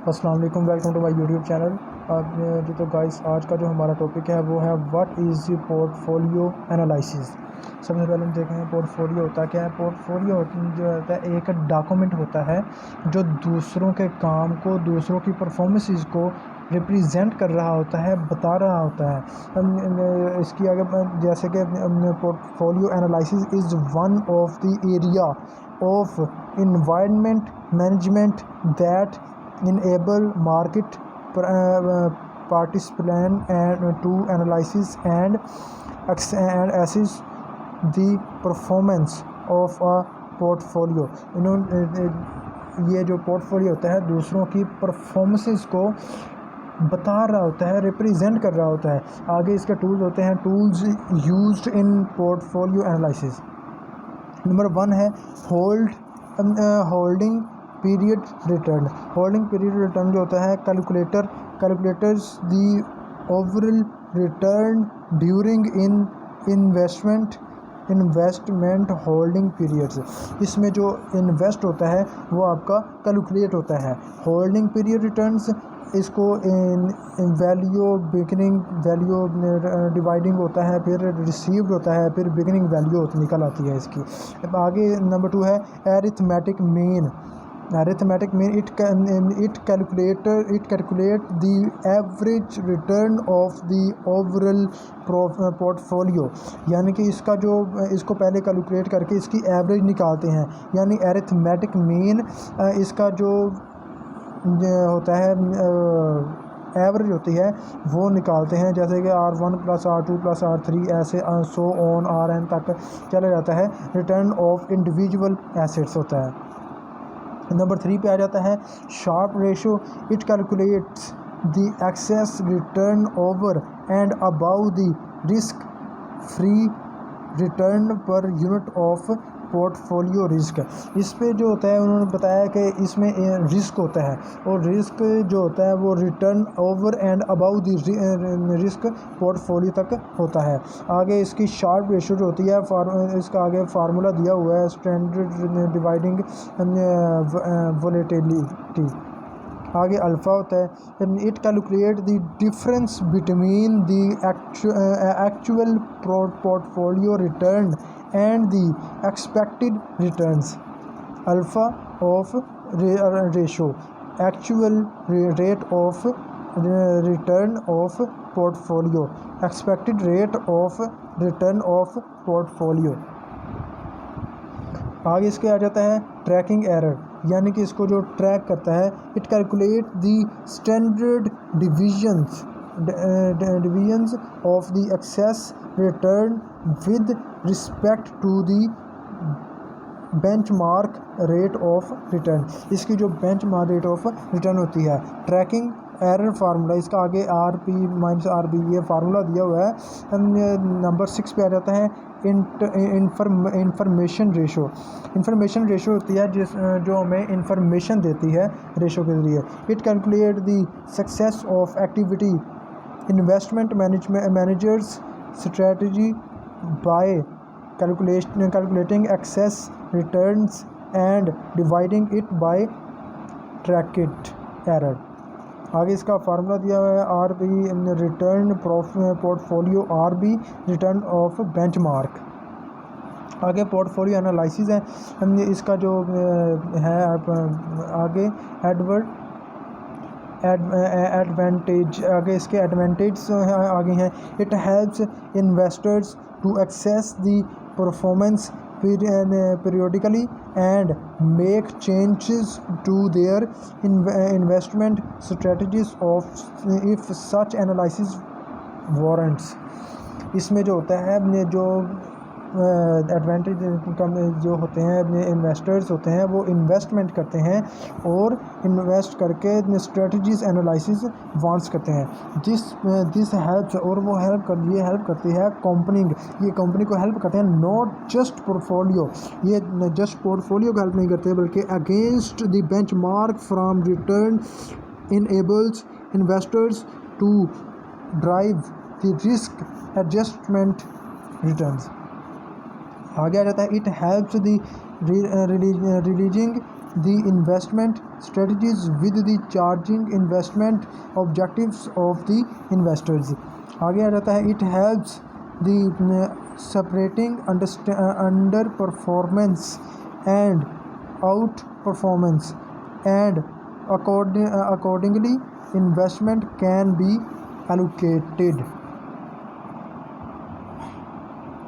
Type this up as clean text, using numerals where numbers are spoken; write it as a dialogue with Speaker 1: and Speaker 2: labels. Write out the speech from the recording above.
Speaker 1: अस्सलाम वालेकुम, welcome to my YouTube channel. जी तो गाइस, आज का जो हमारा टॉपिक है वो है व्हाट इज़ पोर्टफोलियो एनालिसिस। सबसे पहले हम देखें पोर्टफोलियो होता क्या है। पोर्टफोलियो जो होता है एक डॉक्यूमेंट होता है जो दूसरों के काम को, दूसरों की परफॉर्मेंसेस को रिप्रेजेंट कर रहा होता है, बता रहा होता है। इसकी आगे जैसे कि portfolio analysis is one of the area of environment management that enable market participants and to analyze and assess the performance of a portfolio। ये जो पोर्टफोलियो होता है दूसरों की परफॉर्मेंसेस को बता रहा होता है, रिप्रेजेंट कर रहा होता है। आगे इसके टूल्स होते हैं, tools used in portfolio analysis. Number 1 है holding period return. Holding period return जो होता है calculators the overall return during investment holding periods. इसमें जो इन्वेस्ट होता है वो आपका कैलकुलेट होता है। होल्डिंग पीरियड रिटर्न्स इसको वैल्यू बिगनिंग वैल्यू डिवाइडिंग होता है, फिर रिसीव्ड होता है, फिर बिगनिंग वैल्यू निकल आती है इसकी। अब आगे नंबर 2 है arithmetic mean. Arithmetic mean it calculate the average return of the overall portfolio। यानी कि इसको पहले कैलकुलेट करके इसकी एवरेज निकालते हैं। यानी arithmetic mean इसका जो होता है एवरेज होती है वो निकालते हैं। जैसे कि R1 + R2 + R3 ऐसे सो ऑन Rn तक चला जाता है। रिटर्न ऑफ इंडिविजुअल एसेट्स होता है। नंबर 3 पे आ जाता है Sharpe ratio. It calculates the excess return over and above the risk free return per unit of portfolio risk. इस पे जो होता है उन्होंने बताया कि इसमें रिस्क होता है और रिस्क जो होता है वो return over and above the risk portfolio तक होता है। आगे इसकी शार्प रेशो जो होती है इसका आगे फार्मूला दिया हुआ है, स्टैंडर्ड डिवाइडिंग वोलेटिलिटी। आगे अल्फ़ा होता है। It calculate the difference between the actual portfolio return and the expected returns. Alpha of ratio actual rate of return of portfolio, expected rate of return of portfolio. आगे इसके आ जाता है tracking error, यानी कि इसको जो ट्रैक करता है। It calculate the standard divisions of the excess return with respect to the benchmark rate of return. इसकी जो बेंचमार्क रेट ऑफ रिटर्न होती है। ट्रैकिंग एरर फार्मूला इसका आगे RP-RB ये फार्मूला दिया हुआ है। नंबर 6 पे आ जाता है इंफॉर्मेशन रेशो। इंफॉर्मेशन रेशो होती है जो हमें इंफॉर्मेशन देती है रेशो के ज़रिए। It calculate the success of activity investment managers strategy by calculating excess returns and dividing it by tracked error। आगे इसका फार्मूला दिया हुआ है RB return portfolio RB return of benchmark. आगे पोर्टफोलियो एनालिसिस है। इसका जो है आगे एडवांटेज, आगे इसके एडवांटेज आगे हैं। It helps investors to access the performance periodically and make changes to their investment strategies if such analysis warrants। इसमें जो होता है जो एडवांटेज जो होते हैं अपने इन्वेस्टर्स होते हैं वो इन्वेस्टमेंट करते हैं और इन्वेस्ट करके स्ट्रेटजीज एनालिसिस वांट्स करते हैं। दिस हेल्प्स और वो हेल्प करती है कंपनी, ये कंपनी को हेल्प करते हैं। नॉट जस्ट पोर्टफोलियो, ये जस्ट पोर्टफोलियो को हेल्प नहीं करते बल्कि against the benchmark from return enables investors to drive the risk adjustment returns. आगे आ जाता है it helps the releasing the investment strategies with the charging investment objectives of the investors. आगे आ जाता है, it helps the separating under performance and outperformance, and accordingly investment can be allocated.